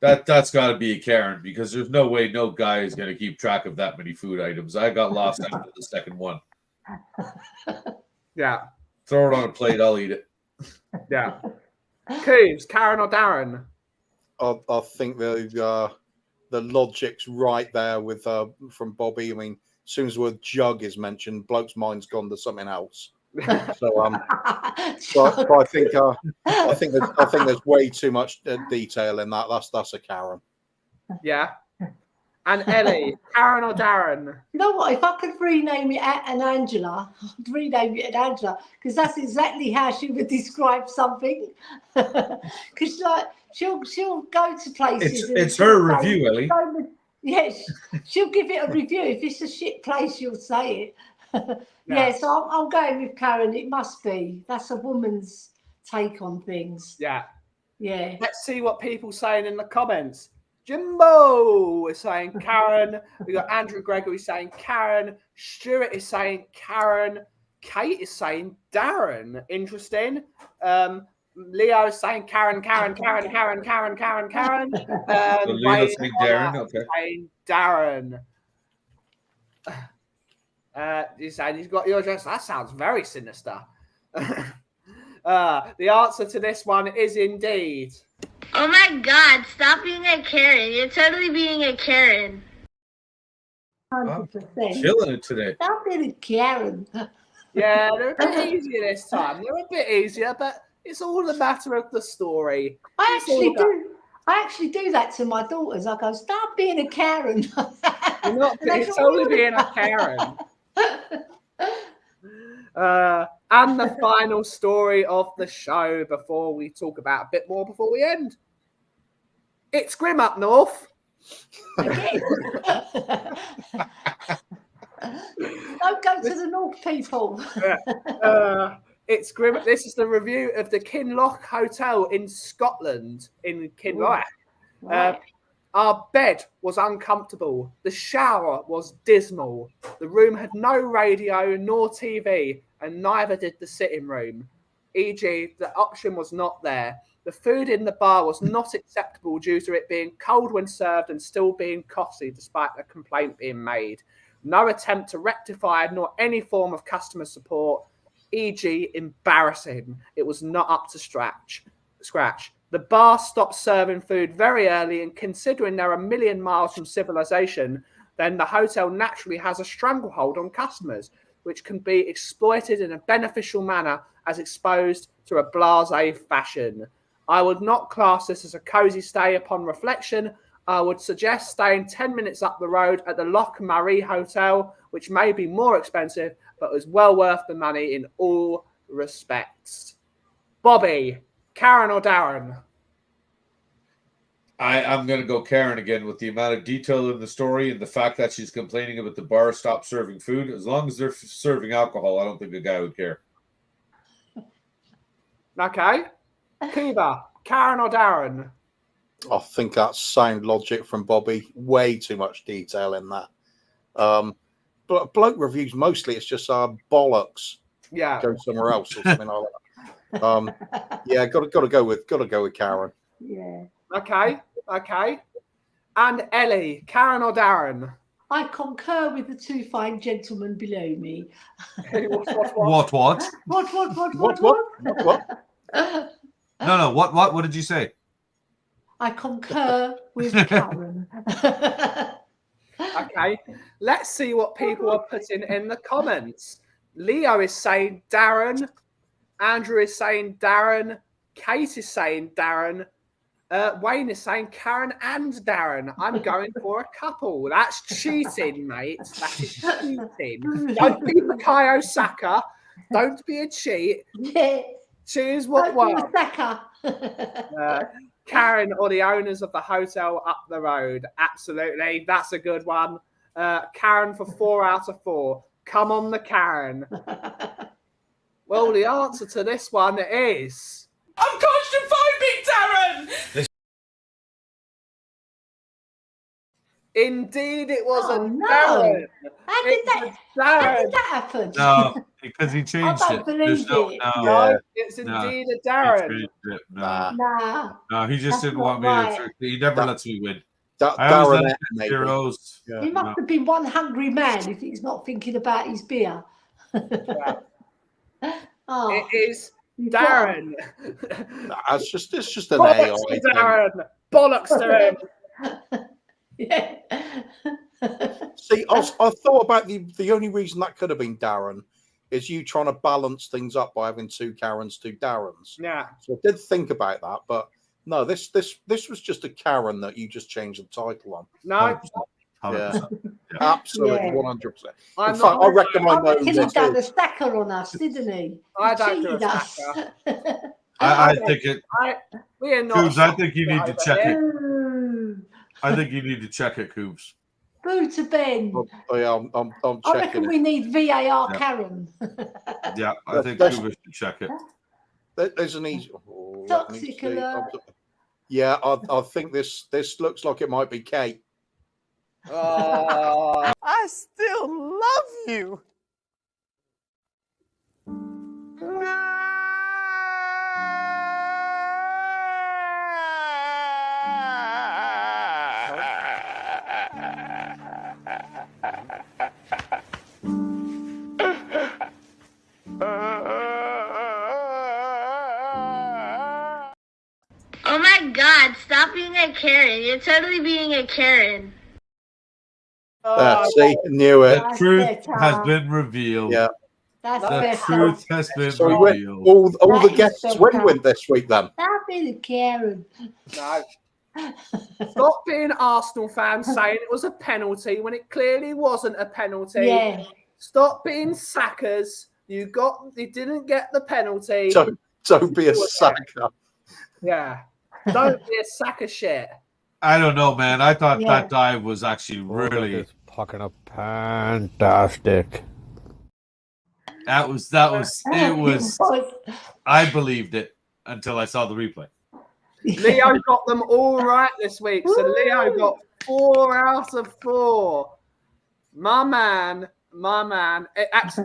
That's got to be a Karen, because there's no way no guy is going to keep track of that many food items. I got lost after the second one. Yeah. Throw it on a plate, I'll eat it. Yeah. Coos, Karen or Darren? I think the logic's right there with from Bobby. I mean, as soon as the word jug is mentioned, bloke's mind's gone to something else. So but I think there's way too much detail in that. That's a Karen. Yeah. And Ellie, Karen or Darren? You know what? If I could rename it an Angela, I'd rename it an Angela, because that's exactly how she would describe something. Because like she'll go to places. It's her review, Ellie. Yes, she'll give it a review. If it's a shit place, she'll say it. Yes, I'm going with Karen. It must be. That's a woman's take on things. Yeah. Yeah. Let's see what people saying in the comments. Jimbo is saying Karen. We got Andrew Gregory saying Karen. Stuart is saying Karen. Kate is saying Darren. Interesting. Leo is saying Karen. So Leo's saying Darren. Okay. Saying Darren. He's saying he's got your address. That sounds very sinister. The answer to this one is indeed. Oh my God, stop being a Karen. You're totally being a Karen. 100%. Killing it today. Stop being a Karen. Yeah, they're a bit easier this time. They're a bit easier, but it's all a matter of the story. I actually do that to my daughters. I go, stop being a Karen. You're not. It's totally being a Karen. And the final story of the show before we talk about a bit more before we end. It's grim up north. Don't go to the north, people. It's grim. This is the review of the Kinloch Hotel in Scotland, in Kinloch. Right. Our bed was uncomfortable. The shower was dismal. The room had no radio nor TV, and neither did the sitting room. E.g., the option was not there. The food in the bar was not acceptable due to it being cold when served and still being costly despite a complaint being made. No attempt to rectify nor any form of customer support, e.g. embarrassing. It was not up to scratch. The bar stopped serving food very early, and considering they're a million miles from civilization, then the hotel naturally has a stranglehold on customers, which can be exploited in a beneficial manner as exposed to a blasé fashion. I would not class this as a cozy stay upon reflection. I would suggest staying 10 minutes up the road at the Loch Marie Hotel, which may be more expensive, but is well worth the money in all respects. Bobby, Karen or Darren? I'm going to go Karen again with the amount of detail in the story and the fact that she's complaining about the bar stop serving food. As long as they're serving alcohol, I don't think the guy would care. Okay. Cuba, Karen or Darren? I think that's sound logic from Bobby. Way too much detail in that. But bloke reviews mostly it's just bollocks. Yeah. Go somewhere else or something like that. Yeah, got to go with Karen. Yeah. Okay. And Ellie, Karen or Darren? I concur with the two fine gentlemen below me. What? What? No. What did you say? I concur with Karen. Okay. Let's see what people are putting in the comments. Leo is saying Darren. Andrew is saying Darren. Kate is saying Darren. Wayne is saying Karen and Darren. I'm going for a couple. That's cheating, mate. That is cheating. Don't be Bukayo Saka. Don't be a cheat. Yeah. Choose what one. Saka. Karen or the owners of the hotel up the road. Absolutely. That's a good one. Karen for 4 out of 4. Come on, the Karen. Well, the answer to this one is... I'm claustrophobic, Darren! Indeed, it was a no. Darren. How did that happen? No, because he changed I it. don't There's believe no, it. no. No, it's indeed a Darren. No. Nah. No, he just That's didn't not want me right. to. He never lets me win. I Darren, always let him maybe. get zeros. Yeah. He must have been one hungry man if he's not thinking about his beer. Oh, It is you've got Darren. It's just an Bollocks AI to thing. Darren. Bollocks to him. Yeah. See, I thought about the only reason that could have been Darren is you trying to balance things up by having 2 Karens, 2 Darrens. Yeah. So I did think about that, but no, this was just a Karen that you just changed the title on. No, 100%. Absolutely, Yeah. 100%. I'm In not. fact, I reckon I I know reckon he this done a is. stacker on us, didn't he? I He don't do a cheated us. stacker. I think it. We are not. Cubes, I think you need to check it. Ooh. I think you need to check it, Coops. Boo to Ben. Yeah, I'm I checking reckon it. we need VAR Yeah. Karen. Yeah, I think That's- Cooper should check it. There's an easy. Oh, let me Toxic see. alert. Yeah, I think this looks like it might be Kate. Oh, I still love you. Oh my God, stop being a Karen. You're totally being a Karen. See, knew it. The That's truth better. has been revealed. Yeah. That's The better. truth has been So we went, revealed. all That the is guests so when proud. went this week then. Stop being a Karen. no. Stop being Arsenal fans saying it was a penalty when it clearly wasn't a penalty. Yeah. Stop being sackers. You didn't get the penalty. So don't be a sucker. Yeah. Don't be a sack of shit. I don't know, man. I thought Yeah. that dive was actually really. fucking fantastic. It was. I believed it until I saw the replay. Leo got them all right this week. So Leo got 4 out of 4. My man.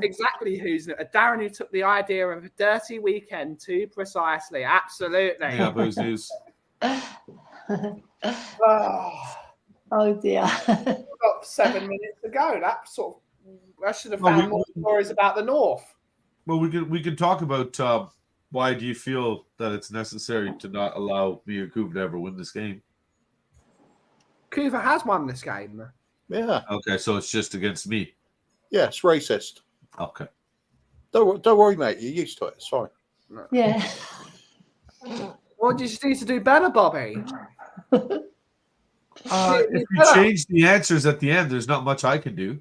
Exactly who's a Darren who took the idea of a dirty weekend too precisely. Absolutely. Yeah, Booze News. Oh, dear. we've got 7 minutes to go. I should have found more stories about the North. Well, we could talk about why do you feel that it's necessary to not allow me or Cooper to ever win this game? Cooper has won this game. Yeah. Okay, so it's just against me. Yeah, it's racist. Okay. Don't worry, mate. You're used to it. It's fine. Yeah. What did you need to do better, Bobby? If you change the answers at the end, there's not much I can do.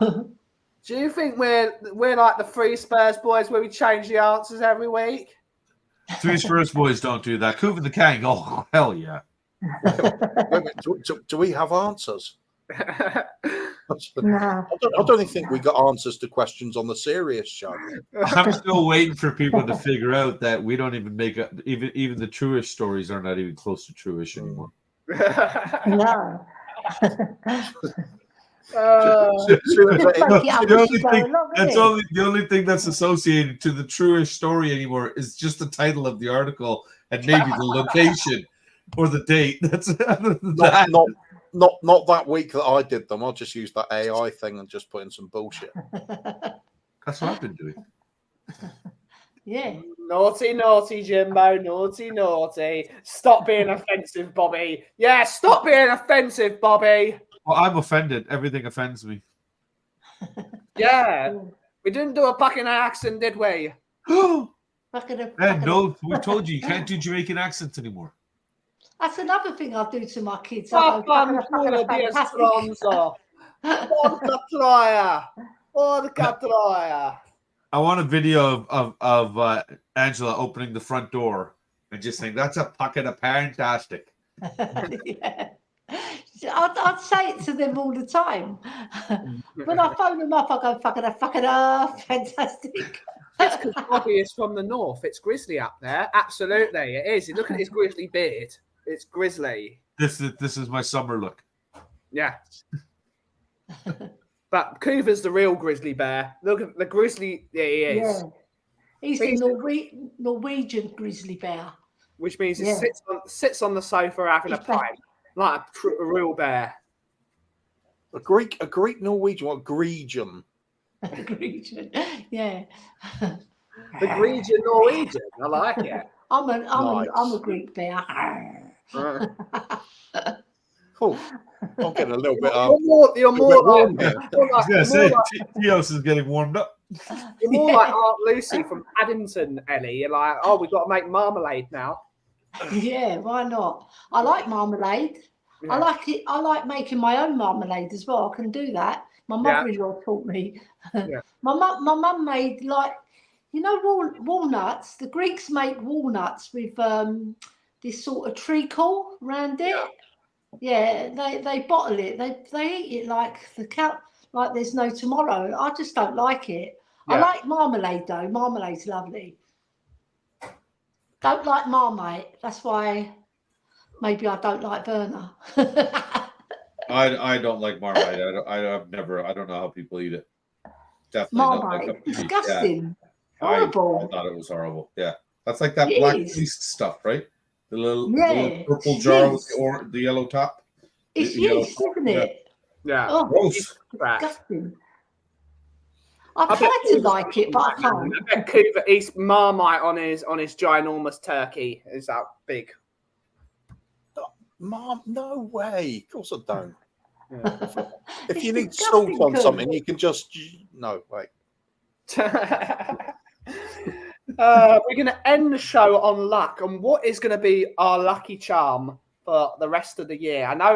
Do you think we're like the Three Spurs boys where we change the answers every week? Three Spurs boys don't do that. Cooper the Kang, oh hell yeah. Wait, do we have answers? No. I don't even think we got answers to questions on the serious show. I'm still waiting for people to figure out that we don't even make up. Even the truest stories are not even close to truish anymore. No. The only thing that's associated to the truish story anymore is just the title of the article and maybe the location or the date. That's not that week that I did them. I'll just use that AI thing and just put in some bullshit. That's what I've been doing. Yeah. Naughty, Jimbo. Naughty. Stop being offensive, Bobby. Yeah, stop being offensive, Bobby. Well, I'm offended. Everything offends me. Yeah. We didn't do a fucking accent, did we? No, we told you can't do Jamaican accents anymore. That's another thing I do to my kids. Vodka Troya. I want a video of Angela opening the front door and just saying, that's a pocket of fantastic. Yeah. I'd say it to them all the time. When I phone them up, I go, fucking fantastic. It's because Bobby is from the north. It's grizzly up there. Absolutely, it is. Look at his grizzly beard. It's grizzly. This is my summer look. Yeah. But Cooper's the real grizzly bear. Look at the grizzly. Yeah, he is. Yeah. He's the Norwegian grizzly bear. Which means he sits on the sofa having a pint, like a real bear. A Greek Norwegian, what Grecian? Norwegian. Yeah. The Grecian Norwegian. I like it. I'm a Greek bear. Cool. I'm getting a little bit You're more like Theos is getting warmed up. You're more like Aunt Lucy from Paddington, Ellie. You're like, oh, we've got to make marmalade now. Yeah, why not? I like marmalade. Yeah. I like it. I like making my own marmalade as well. I can do that. My mother-in-law taught me. Yeah. My mum made walnuts. The Greeks make walnuts with this sort of treacle around it. Yeah, they bottle it. They eat it like like there's no tomorrow. I just don't like it. I Yeah. like marmalade though. Marmalade's lovely. Don't like Marmite. That's why maybe I don't like Werner. I don't like Marmite. I don't know how people eat it. Definitely not my Marmite, cup of tea. disgusting, I horrible. thought it was horrible. Yeah, that's like that It black is. yeast stuff, right? The little purple it's jar with yeast. the yellow top. It's the yellow yeast, top, isn't yeah. it? Yeah. Oh, Gross. Right. disgusting. I bet tried to Coover's like it, but I can't. I bet Coover eats Marmite on his ginormous turkey. Is that big? Mom, no way. Of course I don't. If It's you need salt disgusting, on Coover. something, you can just no wait. We're going to end the show on luck. And what is going to be our lucky charm for the rest of the year? I know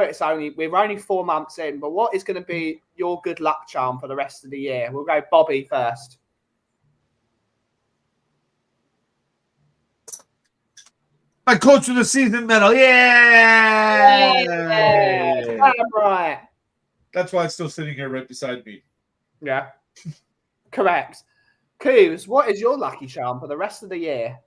we're only 4 months in, but what is going to be your good luck charm for the rest of the year? We'll go Bobby first. My coach of the season medal. Yeah. Right. That's why it's still sitting here right beside me. Yeah. Correct. Coos, what is your lucky charm for the rest of the year?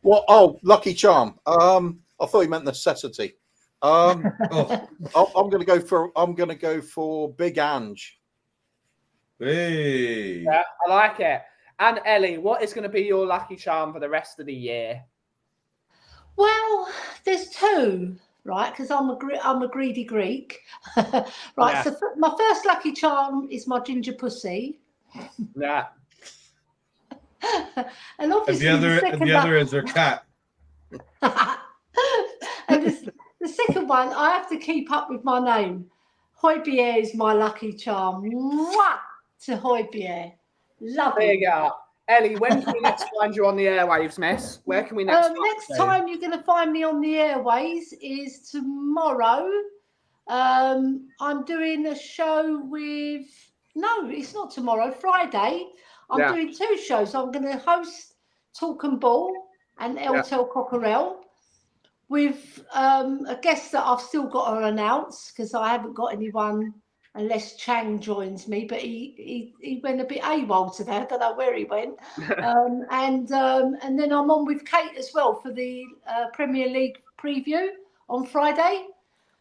What? Oh, lucky charm. I thought you meant necessity. Oh, I'm gonna go for Big Ange. hey. Yeah, I like it. And Ellie, what is going to be your lucky charm for the rest of the year? Well, there's two, right? Because I'm a greedy Greek, right? Yeah. So my first lucky charm is my ginger pussy, Yeah. and And obviously the other is her cat. and the second one, I have to keep up with my name. Hoybier is my lucky charm. Mwah! To Hoybier. Love There it. you go. Ellie, when can we next find you on the airwaves, miss? Where can we next find Next you? time you're going to find me on the airways is tomorrow. I'm doing a show with... No, it's not tomorrow. Friday. I'm Yeah. doing 2 shows. I'm going to host Talk and Ball and El Tel Cockerel with a guest that I've still got to announce because I haven't got anyone unless Chang joins me, but he went a bit AWOL today. I don't know where he went. And then I'm on with Kate as well for the Premier League preview on Friday.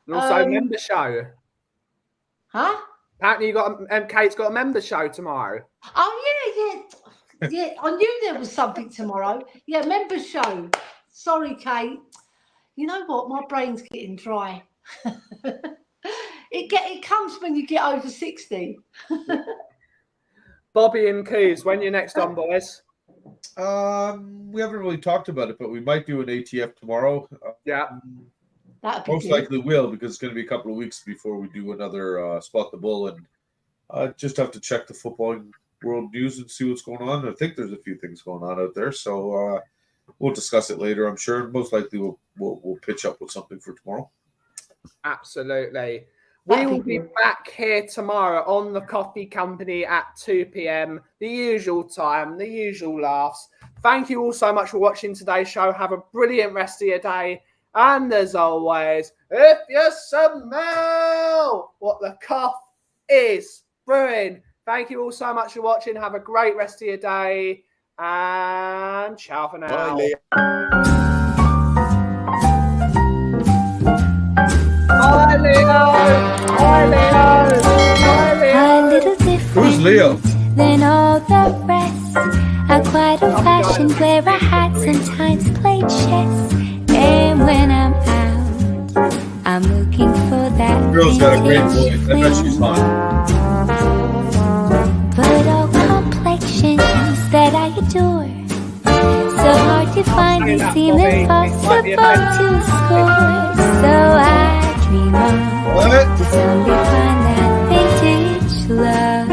And also member show. Huh? Apparently, Kate's got a member show tomorrow. Oh, yeah. I knew there was something tomorrow. Yeah, member show. Sorry, Kate. You know what? My brain's getting dry. It comes when you get over 60. Bobby and Coos, when you're next on, boys? We haven't really talked about it, but we might do an ATF tomorrow. Yeah. That'd be Most good. likely will, because it's going to be a couple of weeks before we do another Spot the Bull, and just have to check the football world news and see what's going on. I think there's a few things going on out there, so we'll discuss it later. I'm sure. Most likely we'll pitch up with something for tomorrow. Absolutely. We will be back here tomorrow on the Coffee Company at 2 p.m. The usual time, the usual laughs. Thank you all so much for watching today's show. Have a brilliant rest of your day. And as always, if you smell what the cough is brewing, thank you all so much for watching. Have a great rest of your day. And ciao for now. Bye, Leo. Bye, Leo. Bye, Leo. Bye, Leo. A little different Who's Leo? than all the rest. I'm quite old-fashioned, wear a hat, sometimes play chess. And when I'm out, I'm looking for that Girl's got a great vintage voice. I bet she's fling. hot. But all complexions that I adore, so hard to find, they seem impossible to score. So I dream on What? to someday find that vintage love.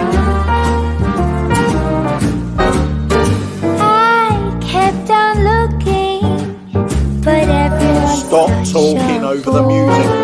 I kept on looking, but everyone's Stop such talking a over the music.